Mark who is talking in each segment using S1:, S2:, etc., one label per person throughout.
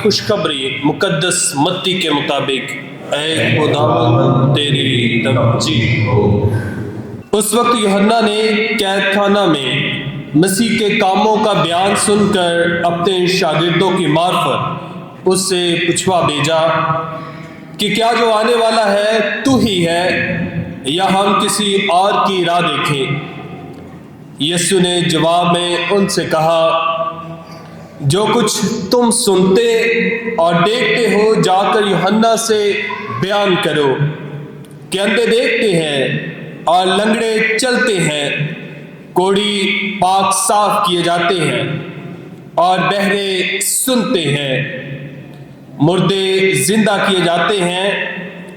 S1: خوشخبری مقدس متی کے مطابق، اے خداوند تیری تمجید ہو۔ اس وقت یوحنا نے قید خانہ میں مسیح کے کاموں کا بیان سن کر اپنے شاگردوں کی معرفت اس سے پوچھوا بھیجا کہ کیا جو آنے والا ہے تو ہی ہے یا ہم کسی اور کی راہ دیکھیں؟ یسوع نے جواب میں ان سے کہا، جو کچھ تم سنتے اور دیکھتے ہو جا کر یوحنا سے بیان کرو کہ اندھے دیکھتے ہیں اور لنگڑے چلتے ہیں، کوڑی پاک صاف کیے جاتے ہیں اور بہرے سنتے ہیں، مردے زندہ کیے جاتے ہیں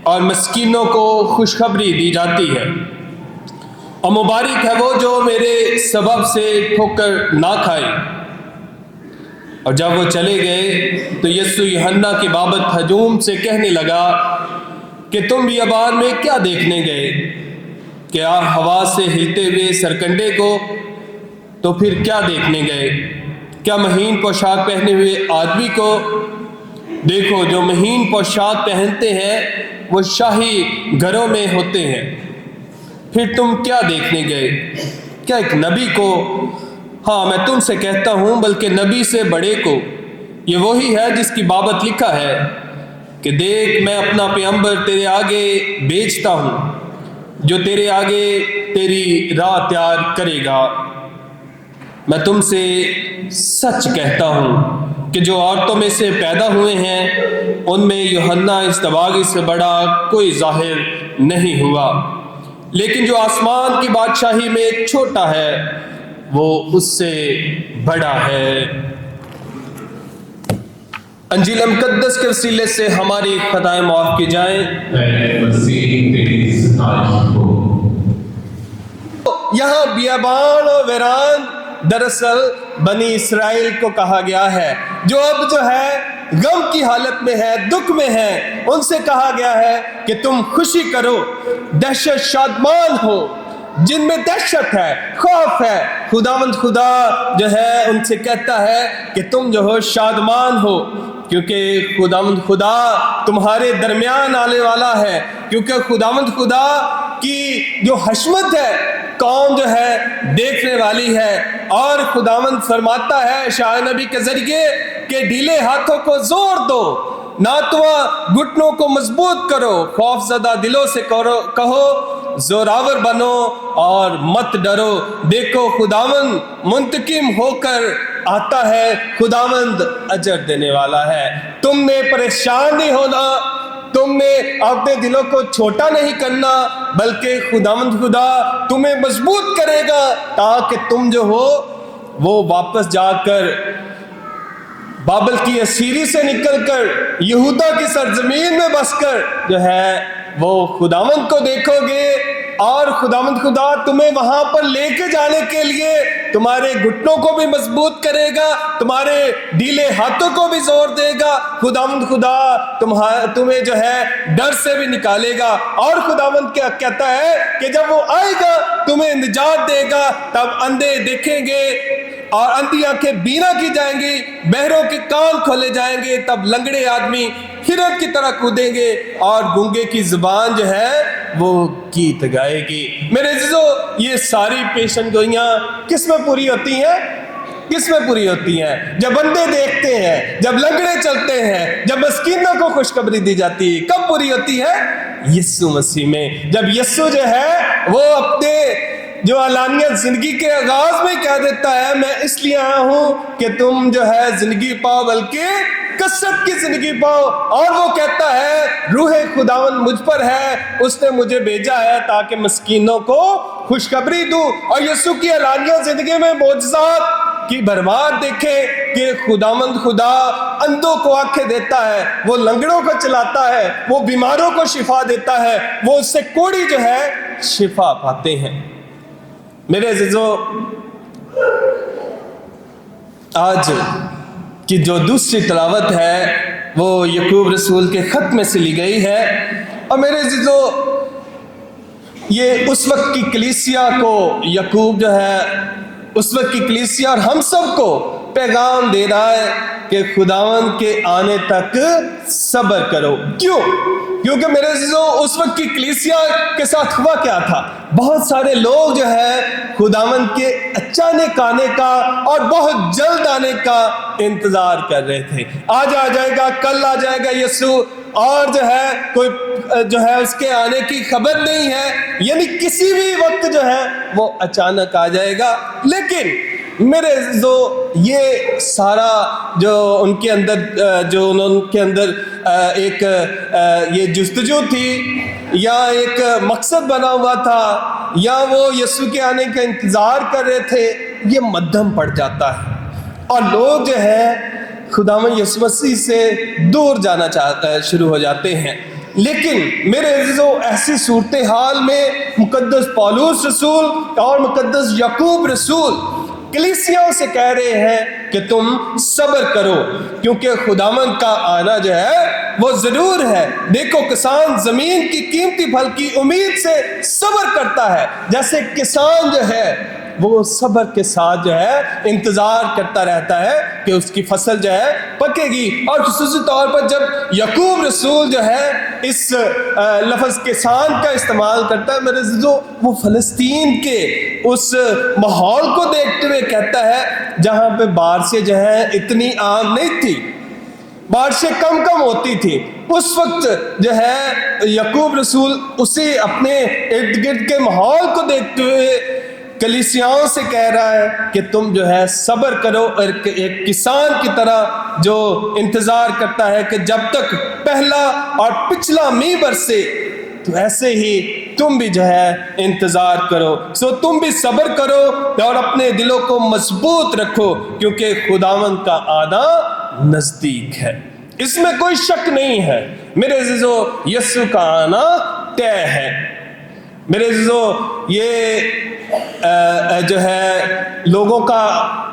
S1: اور مسکینوں کو خوشخبری دی جاتی ہے۔ اور مبارک ہے وہ جو میرے سبب سے ٹھوکر نہ کھائے۔ اور جب وہ چلے گئے تو یسوع یوحنا کی بابت ہجوم سے کہنے لگا کہ تم بیابان میں کیا دیکھنے گئے؟ کیا ہوا سے ہلتے ہوئے سرکنڈے کو؟ تو پھر کیا دیکھنے گئے؟ کیا مہین پوشاک پہنے ہوئے آدمی کو؟ دیکھو، جو مہین پوشاک پہنتے ہیں وہ شاہی گھروں میں ہوتے ہیں۔ پھر تم کیا دیکھنے گئے؟ کیا ایک نبی کو؟ ہاں، میں تم سے کہتا ہوں بلکہ نبی سے بڑے کو۔ یہ وہی ہے جس کی بابت لکھا ہے کہ دیکھ، میں اپنا پیغمبر تیرے آگے بھیجتا ہوں جو تیرے آگے تیری راہ تیار کرے گا۔ میں تم سے سچ کہتا ہوں کہ جو عورتوں میں سے پیدا ہوئے ہیں ان میں یوحنا اصطباغی سے بڑا کوئی ظاہر نہیں ہوا، لیکن جو آسمان کی بادشاہی میں چھوٹا ہے وہ اس سے بڑا ہے۔ انجیل مقدس کے وسیلے سے ہماری خطائیں معاف کی جائیں۔
S2: اے مسیح تیری ستائش ہو۔
S1: یہاں بیابان و ویران دراصل بنی اسرائیل کو کہا گیا ہے، جو اب جو ہے غم کی حالت میں ہے، دکھ میں ہے۔ ان سے کہا گیا ہے کہ تم خوشی کرو، دہشت شادمان ہو۔ جن میں دہشت ہے، خوف ہے، خداوند خدا جو ہے ان سے کہتا ہے کہ تم جو ہو شادمان ہو، کیونکہ خداوند خدا تمہارے درمیان آنے والا ہے، کیونکہ خداوند خدا کی جو حشمت ہے قوم جو ہے دیکھنے والی ہے۔ اور خداوند فرماتا ہے اشعیاء نبی کے ذریعے کہ ڈھیلے ہاتھوں کو زور دو، ناتواں گھٹنوں کو مضبوط کرو، خوف زدہ دلوں سے کہو زوراور بنو اور مت ڈرو۔ دیکھو، خداوند منتقم ہو کر آتا ہے، خداوند اجر دینے والا ہے۔ تم نے پریشان نہیں ہونا، تم نے اپنے دلوں کو چھوٹا نہیں کرنا، بلکہ خداوند خدا تمہیں مضبوط کرے گا تاکہ تم جو ہو وہ واپس جا کر بابل کی اسیری سے نکل کر یہودا کی سرزمین میں بس کر جو ہے وہ خداوند کو دیکھو گے، اور خداوند خدا تمہیں وہاں پر لے کے جانے کے لیے تمہارے گھٹنوں کو بھی مضبوط کرے گا، تمہارے ڈھیلے ہاتھوں کو بھی زور دے گا۔ خداوند خدا تمہیں جو ہے ڈر سے بھی نکالے گا، اور خداوند کیا کہتا ہے کہ جب وہ آئے گا تمہیں نجات دے گا، تب اندھے دیکھیں گے اور اندھی آنکھیں بینا کی جائیں گی، بہروں کے کان کھولے جائیں گے، تب لنگڑے آدمی ہرن کی طرح کودیں گے اور گونگے کی زبان جو ہے وہ گیت گائے گی۔ میرے عزیزو، یہ ساری پیشن گوئیاں کس میں پوری ہوتی ہیں؟ کس میں پوری ہوتی ہیں؟ جب اندھے دیکھتے ہیں، جب لنگڑے چلتے ہیں، جب مسکینوں کو خوشخبری دی جاتی ہے۔ کب پوری ہوتی ہے؟ یسوع مسیح میں، جب یسوع جو ہے وہ اپنے جو علانیت زندگی کے آغاز میں کہہ دیتا ہے، میں اس لیے آیا ہوں کہ تم جو ہے زندگی پاؤ، بلکہ کثرت کی زندگی پاؤ۔ اور وہ کہتا ہے روح خداوند مجھ پر ہے، اس نے مجھے بھیجا ہے تاکہ مسکینوں کو خوشخبری دوں۔ اور یسوع کی علانیہ زندگی میں معجزات کی بھرمار دیکھیں کہ خداوند خدا اندھوں کو آنکھیں دیتا ہے، وہ لنگڑوں کو چلاتا ہے، وہ بیماروں کو شفا دیتا ہے، وہ اس سے کوڑی جو ہے شفا پاتے ہیں۔ میرے عزیزو، آج کی جو دوسری تلاوت ہے وہ یعقوب رسول کے خط میں سے لی گئی ہے، اور میرے عزیزو یہ اس وقت کی کلیسیا کو یعقوب جو ہے اس وقت کی کلیسیا اور ہم سب کو پیغام دے رہا ہے کہ خداوند کے آنے تک صبر کرو. کیوں؟ کیونکہ میرے عزیزوں اس وقت کی کلیسیا کے ساتھ ہوا کیا تھا؟ بہت سارے لوگ جو ہے خداوند کے اچانک آنے کا اور بہت جلد آنے کا انتظار کر رہے تھے. آج آ جائے گا، کل آ جائے گا یسوع، اور جو ہے کوئی جو ہے اس کے آنے کی خبر نہیں ہے، یعنی کسی بھی وقت جو ہے وہ اچانک آ جائے گا. لیکن میرے یہ سارا جو ان کے اندر ایک یہ جستجو تھی، یا ایک مقصد بنا ہوا تھا، یا وہ یسوع کے آنے کا انتظار کر رہے تھے، یہ مدھم پڑ جاتا ہے اور لوگ جو ہے خداوند یسوع مسیح سے دور جانا شروع ہو جاتے ہیں. لیکن میرے عزیزوں ایسی صورتحال میں مقدس پولس رسول اور مقدس یعقوب رسول کلیسیاؤں سے کہہ رہے ہیں کہ تم صبر کرو، کیونکہ خداوند کا آنا جو ہے وہ ضرور ہے. دیکھو کسان زمین کی قیمتی پھل کی امید سے صبر کرتا ہے، جیسے کسان جو ہے وہ صبر کے ساتھ جو ہے انتظار کرتا رہتا ہے کہ اس کی فصل جو ہے پکے گی. اور خصوصی طور پر جب یعقوب رسول جو ہے اس لفظ کسان کا استعمال کرتا ہے، میرے عزیزو وہ فلسطین کے اس ماحول کو دیکھتے ہوئے کہتا ہے جہاں پہ بارشیں جو ہے اتنی عام نہیں تھی، بارشیں کم ہوتی تھی. اس وقت جو ہے یعقوب رسول اسی اپنے ارد گرد کے ماحول کو دیکھتے ہوئے کلیسیاؤں سے کہہ رہا ہے کہ تم جو ہے صبر کرو، ایک کسان کی طرح جو انتظار کرتا ہے کہ جب تک پہلا اور پچھلا میਂہ برسے، تو ایسے ہی تم بھی جو ہے انتظار کرو. تم بھی صبر کرو اور اپنے دلوں کو مضبوط رکھو، کیونکہ خداوند کا آنا نزدیک ہے. اس میں کوئی شک نہیں ہے میرے عزیزو، یسوع کا آنا طے ہے. میرے عزیزو یہ جو ہے لوگوں کا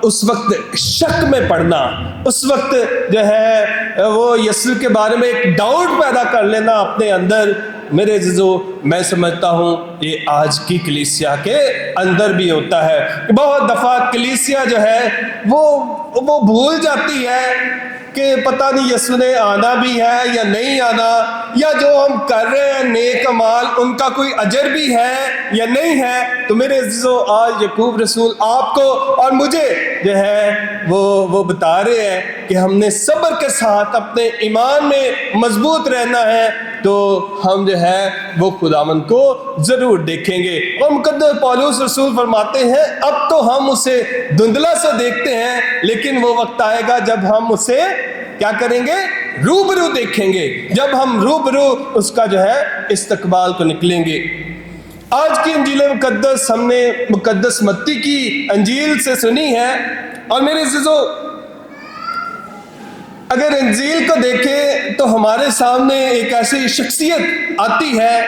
S1: اس وقت شک میں پڑنا، اس وقت جو ہے وہ یسوع کے بارے میں ایک ڈاؤٹ پیدا کر لینا اپنے اندر، میرے عزیزو میں سمجھتا ہوں یہ آج کی کلیسیا کے اندر بھی ہوتا ہے. بہت دفعہ کلیسیا جو ہے وہ بھول جاتی ہے کہ پتہ نہیں یسوع نے آنا بھی ہے یا نہیں آنا، یا جو ہم کر رہے ہیں نیک اعمال ان کا کوئی اجر بھی ہے یا نہیں ہے. تو میرے عزیزو آج یعقوب رسول آپ کو اور مجھے جو ہے وہ بتا رہے ہیں کہ ہم نے صبر کے ساتھ اپنے ایمان میں مضبوط رہنا ہے، تو ہم جو ہے وہ خداوند کو ضرور دیکھیں گے. اور مقدس پولس رسول فرماتے ہیں اب تو ہم اسے دھندلا سے دیکھتے ہیں، لیکن وہ وقت آئے گا جب ہم اسے کیا کریں گے؟ روبرو دیکھیں گے. جب ہم روبرو اس کا جو ہے استقبال کو نکلیں گے. آج کی انجیل مقدس ہم نے مقدس متی کی انجیل سے سنی ہے، اور میرے عزیزو اگر انجیل کو دیکھیں تو ہمارے سامنے ایک ایسی شخصیت آتی ہے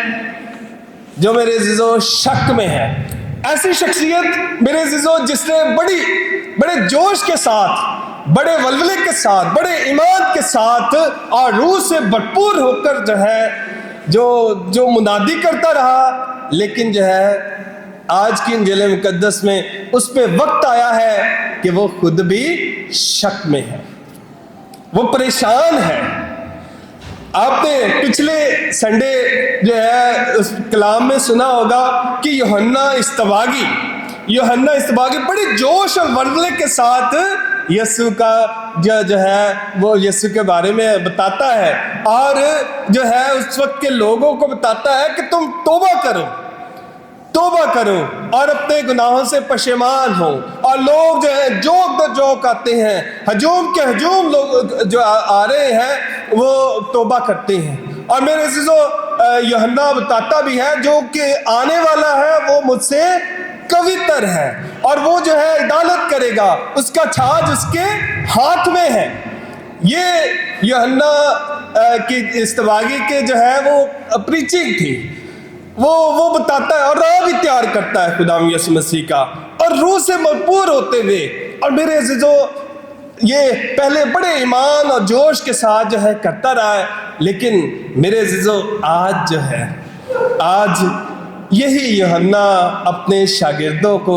S1: جو میرے عزیزو شک میں ہے. ایسی شخصیت میرے عزیزو جس نے بڑے جوش کے ساتھ، بڑے ولولے کے ساتھ، بڑے ایمان کے ساتھ اور روح سے بھرپور ہو کر جو ہے جو منادی کرتا رہا، لیکن جو ہے آج کی انجیل مقدس میں اس پہ وقت آیا ہے کہ وہ خود بھی شک میں ہے، وہ پریشان ہے. آپ نے پچھلے سنڈے جو ہے اس کلام میں سنا ہوگا کہ یوحنا استباغی بڑے جوش اور ولولے کے ساتھ یسوع کا جو ہے وہ یسوع کے بارے میں بتاتا ہے، اور جو ہے اس وقت کے لوگوں کو بتاتا ہے کہ تم توبہ کرو اور اپنے گناہوں سے پشیمان ہو. اور لوگ جو ہے جوک آتے ہیں، ہجوم لوگ جو آ رہے ہیں وہ توبہ کرتے ہیں. اور میرے عزیزو یوحنا بتاتا بھی ہے جو کہ آنے والا ہے وہ مجھ سے قوی تر ہے، اور وہ جو ہے عدالت کرے گا، اس کا چھاج اس کے ہاتھ میں ہے. یہ یوحنا کی استباغی کے جو ہے وہ پریچنگ تھی، وہ بتاتا ہے اور راہ بھی تیار کرتا ہے خدا یسوع مسیح کا، اور روح سے بھرپور ہوتے ہوئے. اور میرے عزیزو یہ پہلے بڑے ایمان اور جوش کے ساتھ جو ہے کرتا رہا ہے، لیکن میرے عزیزو آج یہی یوحنا اپنے شاگردوں کو